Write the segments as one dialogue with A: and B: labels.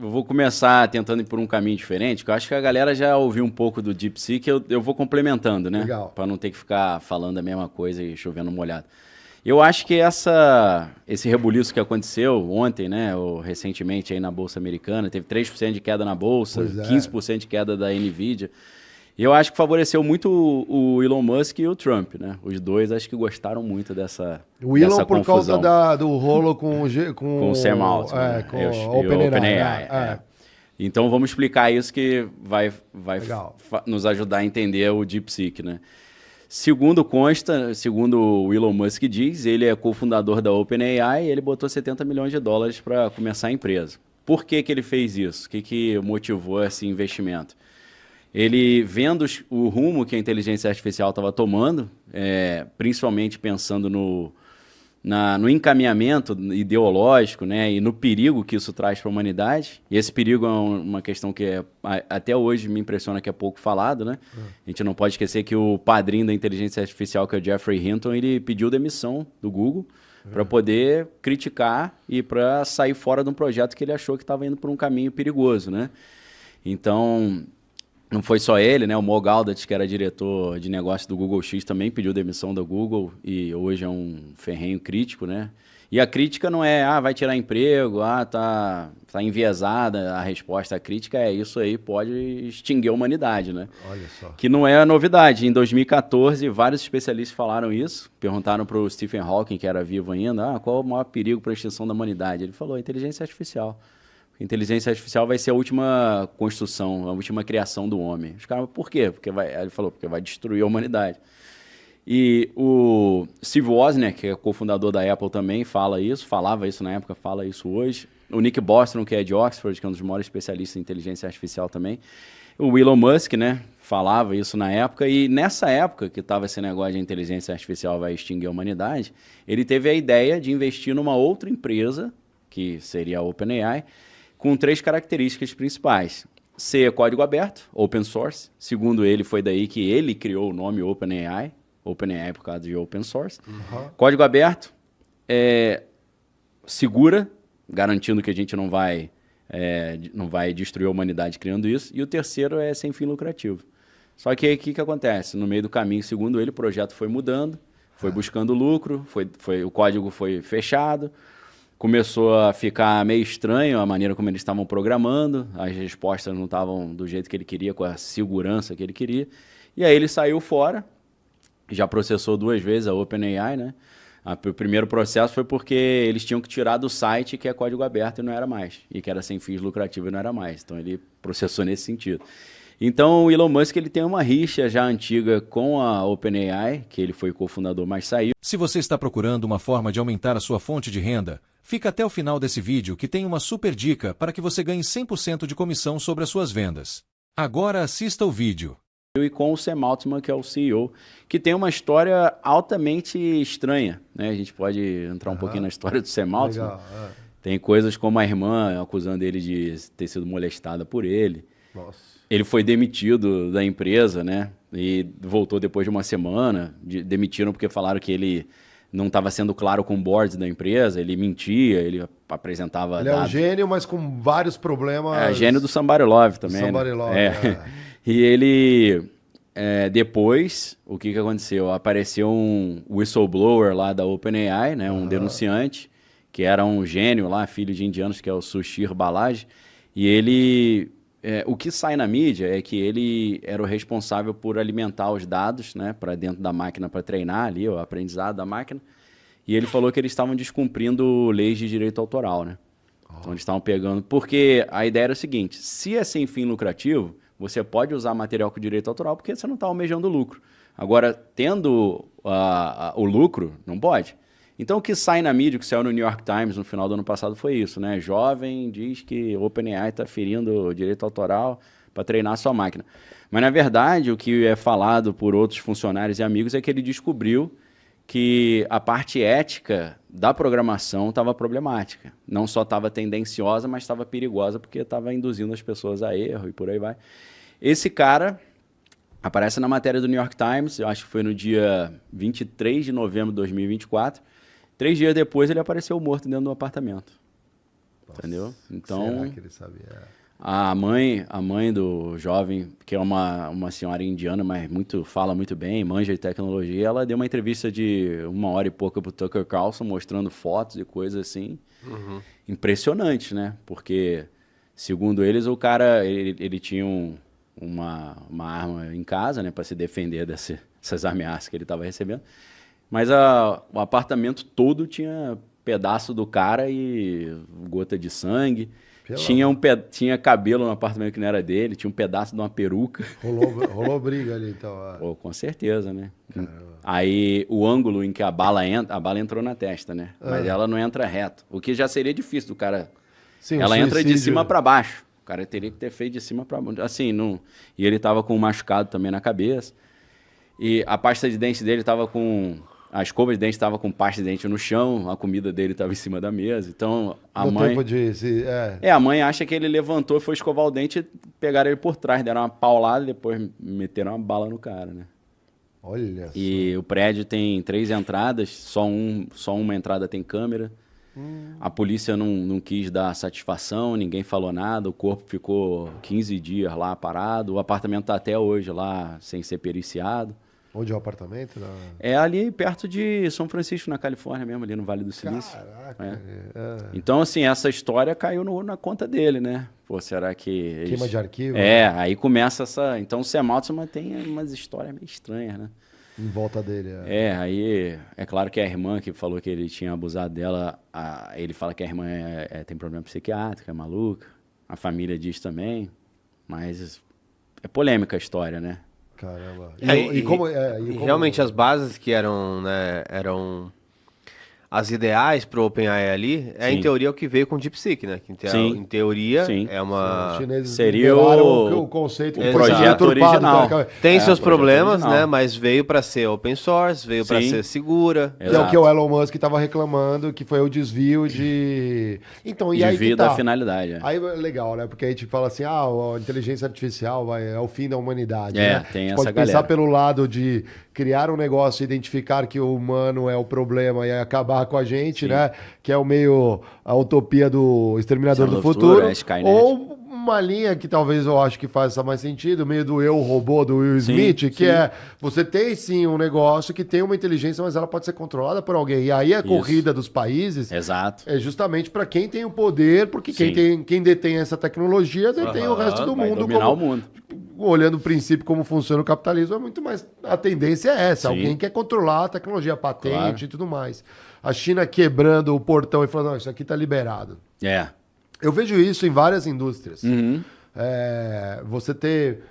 A: eu vou começar tentando ir por um caminho diferente, que eu acho que a galera já ouviu um pouco do DeepSeek, eu vou complementando, né?
B: Legal.
A: Para não ter que ficar falando a mesma coisa e chovendo molhado. Eu acho que esse rebuliço que aconteceu ontem, né, ou recentemente aí na Bolsa Americana, teve 3% de queda na Bolsa,
B: Pois é.
A: 15% de queda da Nvidia. E eu acho que favoreceu muito o Elon Musk e o Trump, né? Os dois acho que gostaram muito dessa
B: O Elon por
A: confusão.
B: causa do rolo com
A: Com o Sam Altman, né?
B: com
A: E
B: o
A: o
B: OpenAI.
A: é. Então vamos explicar isso que vai
B: Legal.
A: nos ajudar a entender o DeepSeek, né? Segundo o Elon Musk diz, ele é cofundador da OpenAI e ele botou 70 milhões de dólares para começar a empresa. Por que que ele fez isso? O que motivou esse investimento? Ele, vendo o rumo que a inteligência artificial estava tomando, principalmente pensando no encaminhamento ideológico, né, e no perigo que isso traz para a humanidade. E esse perigo é uma questão que até hoje me impressiona que é pouco falado, né? A gente não pode esquecer que o padrinho da inteligência artificial, que é o Geoffrey Hinton, ele pediu demissão do Google para poder criticar e para sair fora de um projeto que ele achou que estava indo por um caminho perigoso, né? Então, não foi só ele, né? O Mo Gaudat, que era diretor de negócio do Google X, também pediu demissão da Google e hoje é um ferrenho crítico, né? E a crítica não é, vai tirar emprego, tá enviesada. A resposta à crítica é isso aí pode extinguir a humanidade, né?
B: Olha só.
A: Que não é novidade. Em 2014, vários especialistas falaram isso. Perguntaram para o Stephen Hawking, que era vivo ainda, qual o maior perigo para a extinção da humanidade? Ele falou, inteligência artificial. Inteligência artificial vai ser a última construção, a última criação do homem. Os caras, por quê? Ele falou, porque vai destruir a humanidade. E o Steve Wozniak, que é cofundador da Apple também, falava isso na época, fala isso hoje. O Nick Bostrom, que é de Oxford, que é um dos maiores especialistas em inteligência artificial também. O Elon Musk, né, falava isso na época. E nessa época que estava esse negócio de inteligência artificial vai extinguir a humanidade, ele teve a ideia de investir numa outra empresa, que seria a OpenAI, com 3 características principais. Ser código aberto, open source. Segundo ele, foi daí que ele criou o nome OpenAI. OpenAI por causa de open source. Código aberto, segura, garantindo que a gente não vai destruir a humanidade criando isso. E o terceiro é sem fim lucrativo. Só que aí o que acontece? No meio do caminho, segundo ele, o projeto foi mudando, foi buscando lucro, o código foi fechado. Começou a ficar meio estranho a maneira como eles estavam programando, as respostas não estavam do jeito que ele queria, com a segurança que ele queria. E aí ele saiu fora, já processou 2 vezes a OpenAI, né? O primeiro processo foi porque eles tinham que tirar do site que é código aberto e não era mais, e que era sem fins lucrativos e não era mais. Então ele processou nesse sentido. Então o Elon Musk ele tem uma rixa já antiga com a OpenAI, que ele foi cofundador, mas saiu.
C: Se você está procurando uma forma de aumentar a sua fonte de renda, fica até o final desse vídeo que tem uma super dica para que você ganhe 100% de comissão sobre as suas vendas. Agora assista o vídeo.
A: E com o Sam Altman, que é o CEO, que tem uma história altamente estranha, né? A gente pode entrar um pouquinho na história do Sam Altman.
B: Legal,
A: Tem coisas como a irmã acusando ele de ter sido molestada por ele.
B: Nossa.
A: Ele foi demitido da empresa, né? E voltou depois de uma semana. Demitiram porque falaram que ele não estava sendo claro com o board da empresa, ele mentia, ele apresentava
B: Ele
A: dados.
B: é um gênio, mas com vários problemas.
A: É gênio do Somebody Love também.
B: Somebody Love,
A: E ele, depois, o que aconteceu? Apareceu um whistleblower lá da OpenAI, né? Um denunciante, que era um gênio lá, filho de indianos, que é o Sushir Balaji. E ele... o que sai na mídia é que ele era o responsável por alimentar os dados, né, para dentro da máquina para treinar ali o aprendizado da máquina. E ele falou que eles estavam descumprindo leis de direito autoral, né? Então eles estavam pegando... Porque a ideia era o seguinte, se é sem fim lucrativo, você pode usar material com direito autoral porque você não está almejando lucro. Agora, tendo o lucro, não pode. Então, o que sai na mídia, que saiu no New York Times no final do ano passado foi isso, né? Jovem diz que OpenAI está ferindo o direito autoral para treinar a sua máquina. Mas, na verdade, o que é falado por outros funcionários e amigos é que ele descobriu que a parte ética da programação estava problemática. Não só estava tendenciosa, mas estava perigosa porque estava induzindo as pessoas a erro e por aí vai. Esse cara aparece na matéria do New York Times, eu acho que foi no dia 23 de novembro de 2024. 3 dias depois ele apareceu morto dentro do apartamento. entendeu? Então,
B: Será que ele sabia?
A: a mãe do jovem, que é uma senhora indiana, mas fala muito bem, manja de tecnologia, ela deu uma entrevista de 1 hora e pouca pro Tucker Carlson, mostrando fotos e coisas assim. Impressionante, né? Porque, segundo eles, o cara, ele tinha uma arma em casa, né, para se defender dessas ameaças que ele estava recebendo. Mas o apartamento todo tinha pedaço do cara e gota de sangue. Tinha cabelo no apartamento que não era dele, tinha um pedaço de uma peruca.
B: Rolou briga ali, então.
A: Pô, com certeza, né? Aí o ângulo em que a bala entrou na testa, né? Mas ela não entra reto. O que já seria difícil do cara.
B: Sim,
A: Ela entra de
B: suicídio.
A: cima para baixo. O cara teria que ter feito de cima para baixo. Assim, não. E ele tava com um machucado também na cabeça. E a pasta de dente dele tava com. A escova de dente estava com pasta de dente no chão, a comida dele estava em cima da mesa. Então, a
B: No
A: mãe...
B: tempo de...
A: a mãe acha que ele levantou e foi escovar o dente e pegaram ele por trás, deram uma paulada e depois meteram uma bala no cara, né?
B: Olha
A: E o prédio tem 3 entradas, só uma entrada tem câmera. A polícia não quis dar satisfação, ninguém falou nada, o corpo ficou 15 dias lá parado, o apartamento está até hoje lá sem ser periciado.
B: Onde é o apartamento?
A: É ali perto de São Francisco, na Califórnia mesmo, ali no Vale do Silício.
B: Caraca.
A: Então, assim, essa história caiu na conta dele, né? Pô, será que...
B: Queima de arquivo?
A: Aí começa essa... Então, o Sam Altman tem umas histórias meio estranhas, né?
B: Em volta dele.
A: Aí... É claro que a irmã que falou que ele tinha abusado dela, ele fala que a irmã tem problema psiquiátrico, é maluca. A família diz também. Mas é polêmica a história, né?
B: Caramba.
D: E realmente as bases que eram, né, eram as ideais para o OpenAI ali, em teoria o que veio com o DeepSeek, né? Que em teoria é uma...
B: Os chineses
A: seria
B: o conceito
A: o projeto original.
D: Tem seus problemas, né? Mas veio para ser open source, veio para ser segura.
B: Que é o que o Elon Musk estava reclamando, que foi o desvio de... Então, e aí
A: desvio da finalidade.
B: Aí é legal, né? Porque a gente fala assim, a inteligência artificial é o fim da humanidade. Né?
A: Tem essa
B: pode
A: galera.
B: pensar pelo lado de criar um negócio, identificar que o humano é o problema e acabar com a gente, né? Que é o meio a utopia do Exterminador do Futuro. Ou uma linha que talvez eu acho que faça mais sentido, meio do eu robô do Will Smith, que é você tem sim um negócio que tem uma inteligência, mas ela pode ser controlada por alguém. E aí a corrida dos países é justamente para quem tem o poder, porque quem detém essa tecnologia detém o resto do mundo.
A: Dominar o mundo.
B: Olhando o princípio como funciona o capitalismo, é muito mais... A tendência é essa. Alguém quer controlar a tecnologia, a patente e tudo mais. A China quebrando o portão e falando, não, isso aqui está liberado. Eu vejo isso em várias indústrias. Você ter...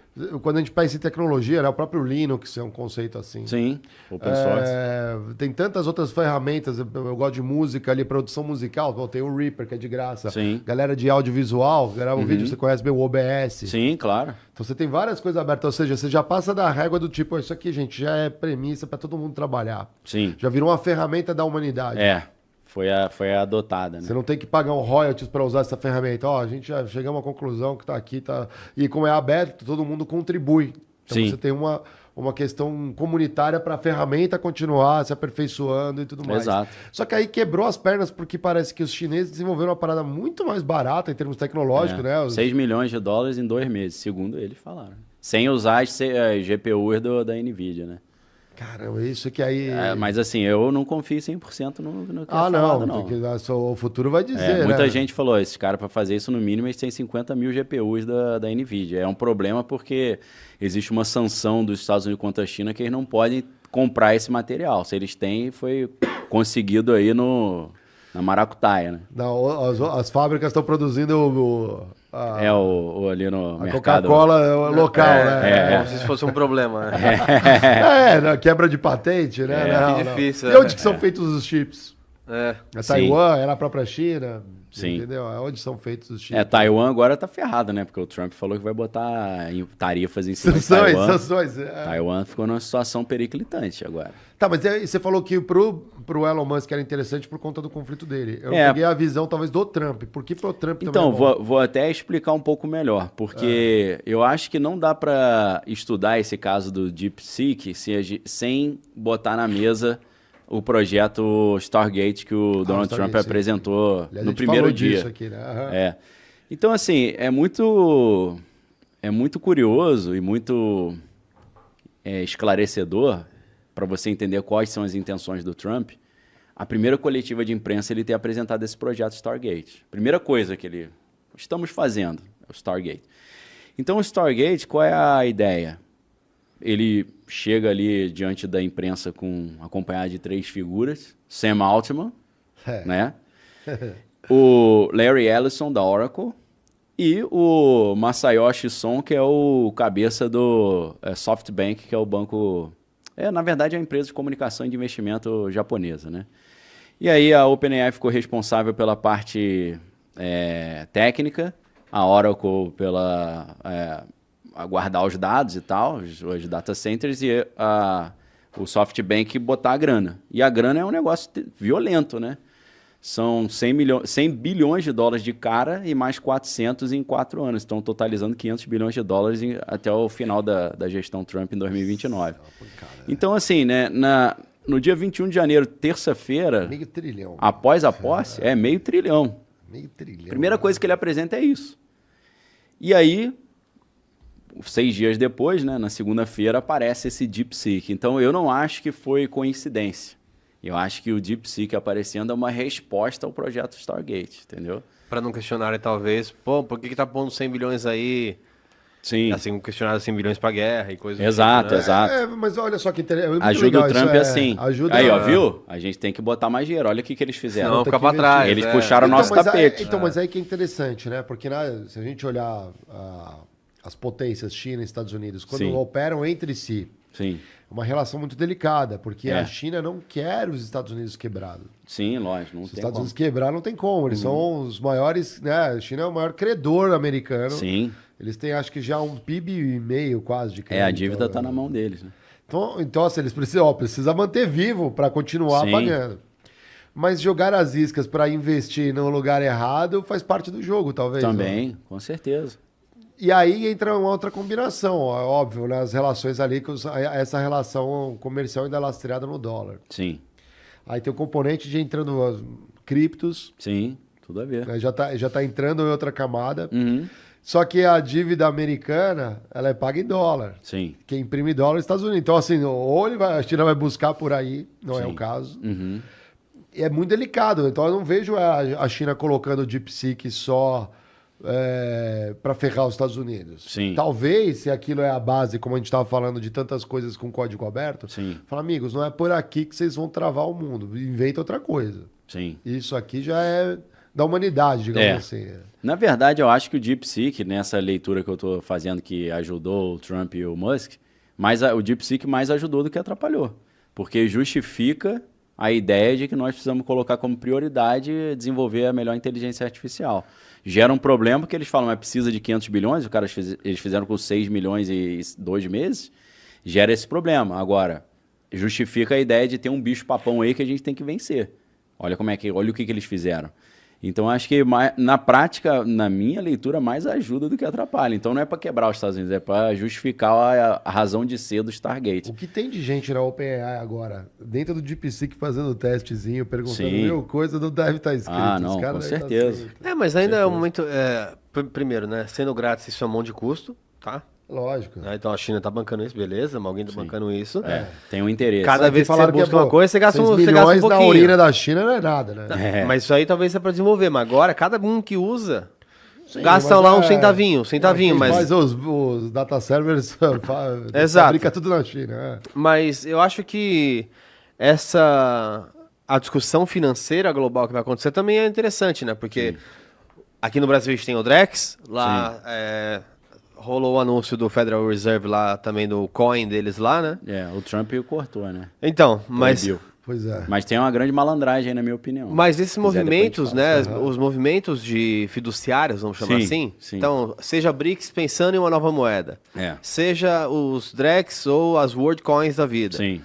B: Quando a gente pensa em tecnologia, né, o próprio Linux é um conceito assim.
A: Sim, open source.
B: Tem tantas outras ferramentas. Eu gosto de música ali, produção musical. Tem o Reaper, que é de graça.
A: Sim.
B: Galera de audiovisual, grava um vídeo, você conhece bem o OBS.
A: Sim, claro.
B: Então você tem várias coisas abertas. Ou seja, você já passa da régua do tipo, isso aqui, gente, já é premissa para todo mundo trabalhar.
A: Sim.
B: Já virou uma ferramenta da humanidade.
A: Foi adotada, né?
B: Você não tem que pagar um royalties para usar essa ferramenta. A gente já chegamos à conclusão que está aqui, tá. E como é aberto, todo mundo contribui. Então você tem uma questão comunitária para a ferramenta continuar se aperfeiçoando e tudo mais.
A: Exato.
B: Só que aí quebrou as pernas porque parece que os chineses desenvolveram uma parada muito mais barata em termos tecnológicos, né?
A: 6 milhões de dólares em 2 meses, segundo eles falaram. Sem usar as GPUs da NVIDIA, né?
B: Caramba, isso que aí...
A: mas assim, eu não confio 100% no que é falado, não.
B: Porque o futuro vai dizer, né?
A: Muita gente falou, esses caras para fazer isso no mínimo eles têm 50 mil GPUs da NVIDIA. É um problema porque existe uma sanção dos Estados Unidos contra a China que eles não podem comprar esse material. Se eles têm, foi conseguido aí na maracutaia, né?
B: Não, as fábricas estão produzindo
A: ali no
B: a
A: mercado.
B: Coca-Cola local, né?
D: Como se fosse um problema. Né?
B: Quebra de patente, né?
D: Que difícil.
B: E onde que são feitos os chips? Na Taiwan, é na própria China.
A: Sim.
B: Entendeu? Onde são feitos os chips?
A: Taiwan agora tá ferrado, né? Porque o Trump falou que vai botar tarifas em cima de Taiwan.
B: Sanções.
A: Taiwan ficou numa situação periclitante agora.
B: Tá, mas você falou que pro Elon Musk era interessante por conta do conflito dele. Eu peguei a visão, talvez, do Trump. Por que pro Trump também
A: Então, vou até explicar um pouco melhor. Porque eu acho que não dá para estudar esse caso do DeepSeek sem botar na mesa o projeto Stargate que o Donald Trump apresentou no primeiro dia.
B: Aqui, né?
A: Então, assim, é muito curioso e muito esclarecedor para você entender quais são as intenções do Trump. A primeira coletiva de imprensa ele ter apresentado esse projeto Stargate. Primeira coisa que estamos fazendo é o Stargate. Então, o Stargate, qual é a ideia? Ele chega ali diante da imprensa acompanhado de 3 figuras. Sam Altman, né? O Larry Ellison, da Oracle, e o Masayoshi Son, que é o cabeça do SoftBank, que é o banco... na verdade, é uma empresa de comunicação e de investimento japonesa, né? E aí a OpenAI ficou responsável pela parte técnica, a Oracle pela guardar os dados e tal, os data centers, e o SoftBank botar a grana. E a grana é um negócio violento, né? São 100 bilhões de dólares de cara e mais 400 em 4 anos. Estão totalizando 500 bilhões de dólares até o final da gestão Trump em 2029. Então, assim, né, no dia 21 de janeiro, terça-feira,
B: meio trilhão.
A: Após a posse, meio trilhão.
B: Meio trilhão.
A: Primeira coisa que ele apresenta é isso. E aí, 6 dias depois, né, na segunda-feira, aparece esse DeepSeek. Então, eu não acho que foi coincidência. Eu acho que o DeepSeek aparecendo é uma resposta ao projeto Stargate, entendeu?
D: Para não questionarem, talvez, por que tá pondo 100 bilhões aí?
A: Sim.
D: Assim, questionaram 100 bilhões para guerra e coisas
A: Exato,
D: tipo, né?
A: exato.
B: Mas olha só que interessante.
A: Ajuda o Trump assim.
B: Ajuda
A: aí, ó, viu? A gente tem que botar mais dinheiro. Olha o que eles fizeram.
D: Não, fica para trás.
A: Eles puxaram o nosso tapete.
B: Mas aí que é interessante, né? Porque se a gente olhar as potências, China e Estados Unidos, quando operam entre si,
A: sim,
B: uma relação muito delicada, porque a China não quer os Estados Unidos quebrados.
A: Sim, lógico. Não
B: Se os Estados Unidos quebrar, não tem como. Eles são os maiores, né? A China é o maior credor americano.
A: Sim.
B: Eles têm, acho que já um PIB e meio quase de crédito.
A: A dívida está na mão deles, né?
B: Então assim, eles precisam manter vivo para continuar pagando. Mas jogar as iscas para investir no lugar errado faz parte do jogo, talvez.
A: Também, com certeza.
B: E aí entra uma outra combinação, óbvio, né? As relações ali, essa relação comercial ainda lastreada no dólar.
A: Sim.
B: Aí tem o componente de entrando as criptos.
A: Sim, tudo a ver.
B: Né? Já tá entrando em outra camada.
A: Uhum.
B: Só que a dívida americana, ela é paga em dólar.
A: Sim.
B: Quem imprime dólar é os Estados Unidos. Então, assim, ou a China vai buscar por aí, não é o caso.
A: Uhum.
B: E é muito delicado. Então, eu não vejo a China colocando o DeepSeek só para ferrar os Estados Unidos.
A: Sim.
B: Talvez, se aquilo é a base, como a gente estava falando, de tantas coisas com código aberto, fala, amigos, não é por aqui que vocês vão travar o mundo. Inventa outra coisa.
A: Sim.
B: Isso aqui já é da humanidade, digamos assim.
A: Na verdade, eu acho que o DeepSeek, nessa leitura que eu estou fazendo, que ajudou o Trump e o Musk, o DeepSeek mais ajudou do que atrapalhou. Porque justifica a ideia de que nós precisamos colocar como prioridade desenvolver a melhor inteligência artificial. Gera um problema porque eles falam, mas precisa de 500 bilhões, eles fizeram com 6 milhões e 2 meses, gera esse problema. Agora, justifica a ideia de ter um bicho-papão aí que a gente tem que vencer. Olha o que eles fizeram. Então, acho que na prática, na minha leitura, mais ajuda do que atrapalha. Então, não é para quebrar os Estados Unidos, é para justificar a razão de ser do Stargate.
B: O que tem de gente na OpenAI agora, dentro do DeepSeek, fazendo testezinho, perguntando, coisa não deve estar escrito.
A: Ah, não, com certeza.
D: Mas ainda é um momento... primeiro, né? Sendo grátis, isso é um monte de custo, tá?
B: Lógico.
D: Então a China tá bancando isso, beleza, mas alguém tá bancando isso.
A: Tem um interesse.
D: Cada vez que você busca uma coisa, você gasta um pouquinho.
B: Na urina da China não é nada, né?
D: Mas isso aí talvez seja para desenvolver. Mas agora, cada um que usa, gasta lá um centavinho, mas...
B: Mas os data servers fabrica tudo na China.
D: Mas eu acho que a discussão financeira global que vai acontecer também é interessante, né? Porque aqui no Brasil a gente tem o Drex, lá... rolou o anúncio do Federal Reserve lá, também do coin deles lá, né?
A: O Trump cortou, né?
D: Então, mas...
B: Pois é.
A: Mas tem uma grande malandragem, na minha opinião.
D: Mas esses movimentos, né? Os movimentos de fiduciários, vamos chamar assim.
A: Sim.
D: Então, seja BRICS pensando em uma nova moeda. Seja os Drex ou as World Coins da vida.
A: Sim.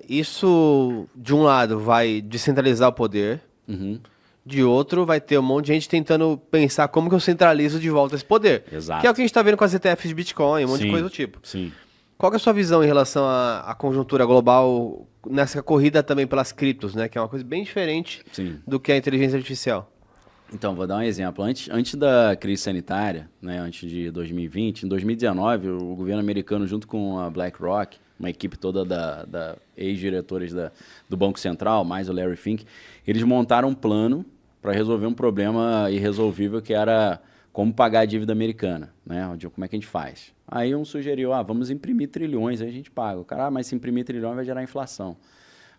D: Isso, de um lado, vai descentralizar o poder.
A: Uhum.
D: De outro, vai ter um monte de gente tentando pensar como que eu centralizo de volta esse poder.
A: Exato.
D: Que é o que a gente está vendo com as ETFs de Bitcoin, um monte de coisa do tipo.
A: Sim.
D: Qual que é a sua visão em relação à conjuntura global nessa corrida também pelas criptos, né? Que é uma coisa bem diferente do que a inteligência artificial.
A: Então, vou dar um exemplo. Antes da crise sanitária, né, antes de 2020, em 2019, o governo americano, junto com a BlackRock, uma equipe toda da ex-diretores do Banco Central, mais o Larry Fink, eles montaram um plano para resolver um problema irresolvível que era como pagar a dívida americana, né? Como é que a gente faz? Aí um sugeriu, vamos imprimir trilhões, aí a gente paga. O cara, mas se imprimir trilhões vai gerar inflação.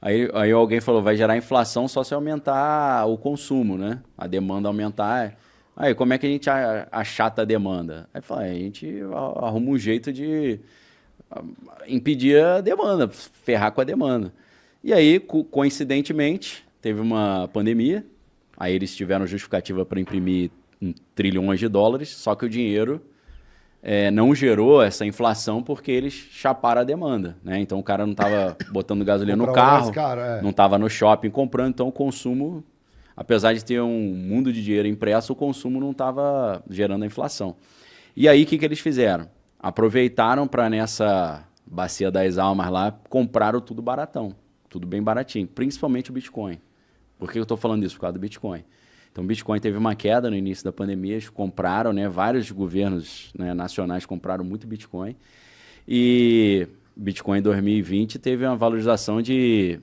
A: Aí alguém falou, vai gerar inflação só se aumentar o consumo, né? A demanda aumentar. Aí como é que a gente achata a demanda? Aí fala, a gente arruma um jeito de impedir a demanda, ferrar com a demanda. E aí, coincidentemente, teve uma pandemia, aí eles tiveram justificativa para imprimir trilhões de dólares, só que o dinheiro não gerou essa inflação porque eles chaparam a demanda, né? Então o cara não estava botando gasolina no carro, não estava no shopping comprando, então o consumo, apesar de ter um mundo de dinheiro impresso, o consumo não estava gerando a inflação. E aí o que eles fizeram? Aproveitaram para nessa bacia das almas lá, compraram tudo baratão, tudo bem baratinho, principalmente o Bitcoin. Por que eu estou falando isso? Por causa do Bitcoin. Então, o Bitcoin teve uma queda no início da pandemia, eles compraram, né, vários governos, né, nacionais compraram muito Bitcoin. E Bitcoin em 2020 teve uma valorização de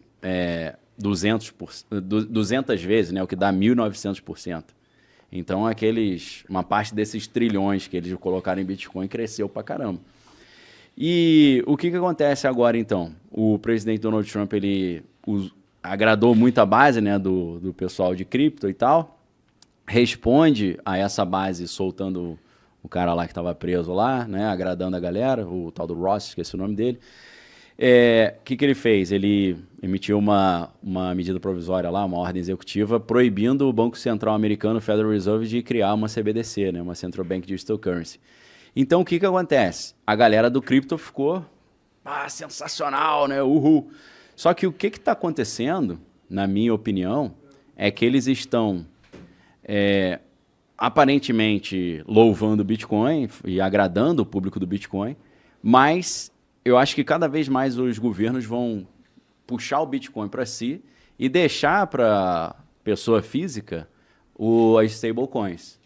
A: 200 vezes, né, o que dá 1.900%. Então, uma parte desses trilhões que eles colocaram em Bitcoin cresceu pra caramba. E o que acontece agora, então? O presidente Donald Trump, ele agradou muito a base, né, do pessoal de cripto e tal, responde a essa base soltando o cara lá que estava preso lá, né, agradando a galera, o tal do Ross, esqueci o nome dele. O que ele fez? Ele emitiu uma medida provisória lá, uma ordem executiva, proibindo o Banco Central americano, o Federal Reserve, de criar uma CBDC, né, uma Central Bank Digital Currency. Então, o que acontece? A galera do cripto ficou, sensacional, né, uhul. Só que o que está acontecendo, na minha opinião, é que eles estão aparentemente louvando o Bitcoin e agradando o público do Bitcoin, mas eu acho que cada vez mais os governos vão puxar o Bitcoin para si e deixar para pessoa física as stablecoins,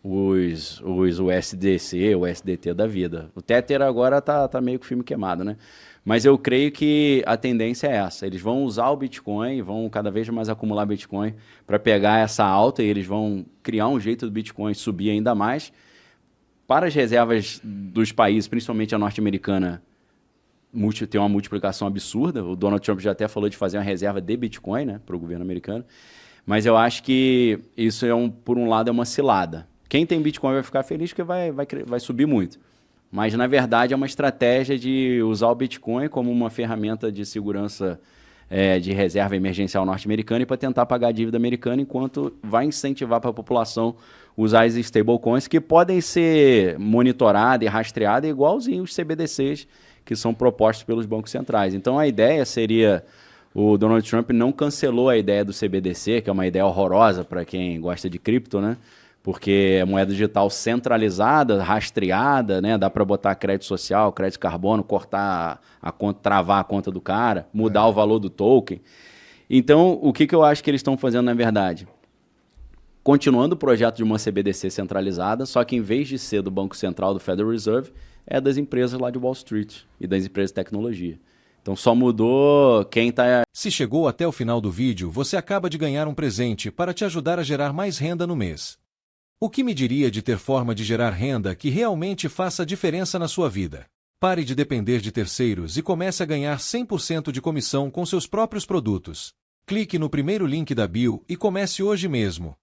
A: os USDC, o USDT da vida. O Tether agora tá meio que filme queimado, né? Mas eu creio que a tendência é essa. Eles vão usar o Bitcoin, vão cada vez mais acumular Bitcoin para pegar essa alta e eles vão criar um jeito do Bitcoin subir ainda mais para as reservas dos países, principalmente a norte-americana, ter uma multiplicação absurda. O Donald Trump já até falou de fazer uma reserva de Bitcoin, né, para o governo americano. Mas eu acho que isso por um lado é uma cilada. Quem tem Bitcoin vai ficar feliz porque vai subir muito. Mas, na verdade, é uma estratégia de usar o Bitcoin como uma ferramenta de segurança de reserva emergencial norte-americana e para tentar pagar a dívida americana, enquanto vai incentivar para a população usar as stablecoins que podem ser monitoradas e rastreadas igualzinho os CBDCs que são propostos pelos bancos centrais. Então, a ideia seria... O Donald Trump não cancelou a ideia do CBDC, que é uma ideia horrorosa para quem gosta de cripto, né? Porque é moeda digital centralizada, rastreada, né? Dá para botar crédito social, crédito carbono, cortar a conta, travar a conta do cara, mudar o valor do token. Então, o que eu acho que eles estão fazendo, na verdade? Continuando o projeto de uma CBDC centralizada, só que em vez de ser do Banco Central, do Federal Reserve, é das empresas lá de Wall Street e das empresas de tecnologia. Então só mudou quem está...
C: Se chegou até o final do vídeo, você acaba de ganhar um presente para te ajudar a gerar mais renda no mês. O que me diria de ter forma de gerar renda que realmente faça diferença na sua vida? Pare de depender de terceiros e comece a ganhar 100% de comissão com seus próprios produtos. Clique no primeiro link da bio e comece hoje mesmo.